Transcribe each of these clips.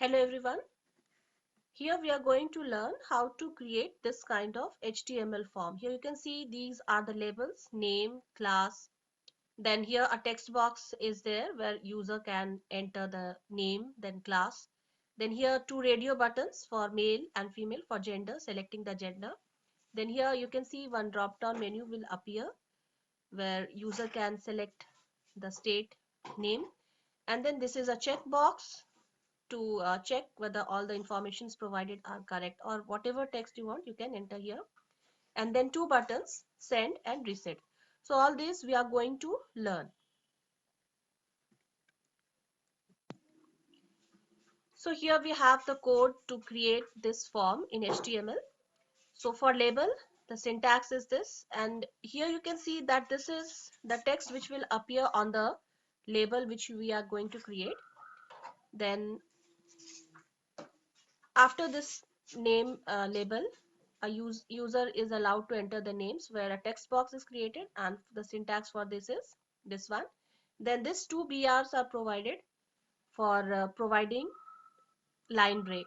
Hello everyone. Here we are going to learn how to create this kind of HTML form. Here you can see these are the labels: name, class. Then here a text box is there where user can enter the name, then class. Then here two radio buttons for male and female for gender, selecting the gender. Then here you can see one drop down menu will appear where user can select the state, name. And then this is a checkbox to check whether all the informations provided are correct, or whatever text you want you can enter here. And then two buttons, send and reset. So all this we are going to learn. So here we have the code to create this form in HTML. So for label, the syntax is this, and here you can see that this is the text which will appear on the label which we are going to create. Then after this name label, a user is allowed to enter the names, where a text box is created, and the syntax for this is this one. Then these two BRs are provided for providing line break.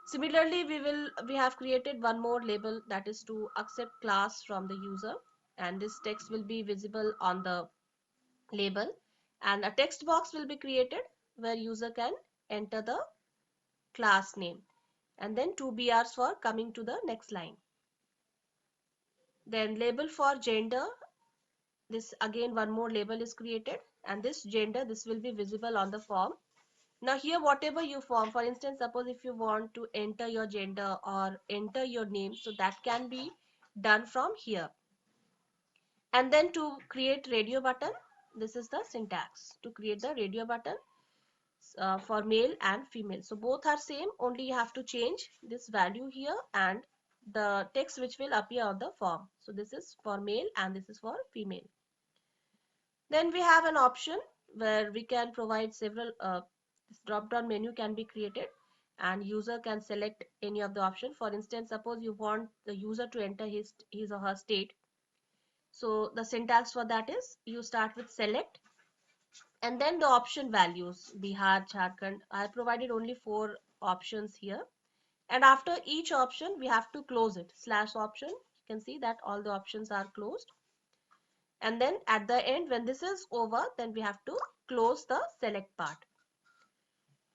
Similarly, we have created one more label, that is to accept class from the user, and this text will be visible on the label. And a text box will be created where user can enter the class name, and then two BRs for coming to the next line. Then label for gender, this again one more label is created, and this gender, this will be visible on the form. Now here whatever you form, for instance, suppose if you want to enter your gender or enter your name, so that can be done from here. And then to create radio button, this is the syntax to create the radio button for male and female. So both are same, only you have to change this value here and the text which will appear on the form. So this is for male and this is for female. Then we have an option where we can provide several this drop down menu can be created, and user can select any of the option. For instance, suppose you want the user to enter his or her state. So the syntax for that is you start with select and then the option values Bihar, Jharkhand. I provided only 4 options here, and after each option we have to close it, slash option. You can see that all the options are closed, and then at the end when this is over, then we have to close the select part.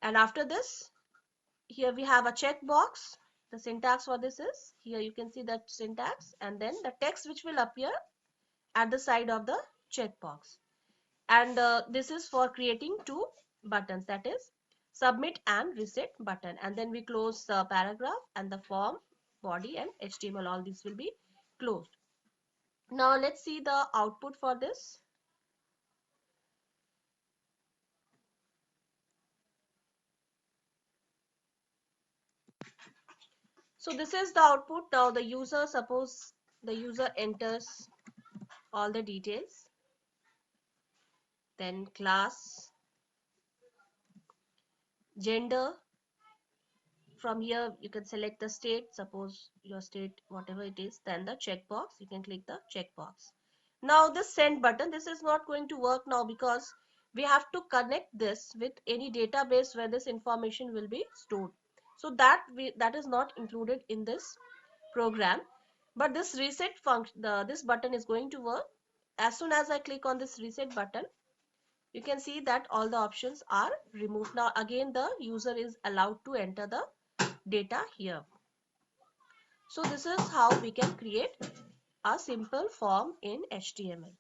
And after this, here we have a checkbox. The syntax for this is, here you can see that syntax, and then the text which will appear at the side of the checkbox. And this is for creating two buttons, that is submit and reset button. And then we close the paragraph, and the form, body and HTML, all these will be closed. Now let's see the output for this. So this is the output. Now the user, suppose the user enters all the details, then class, gender. From here you can select the state, suppose your state whatever it is, then the checkbox, you can click the checkbox. Now this send button, this is not going to work now because we have to connect this with any database where this information will be stored. So that is not included in this program. But this reset function, this button is going to work. As soon as I click on this reset button, you can see that all the options are removed. Now again the user is allowed to enter the data here. So this is how we can create a simple form in HTML.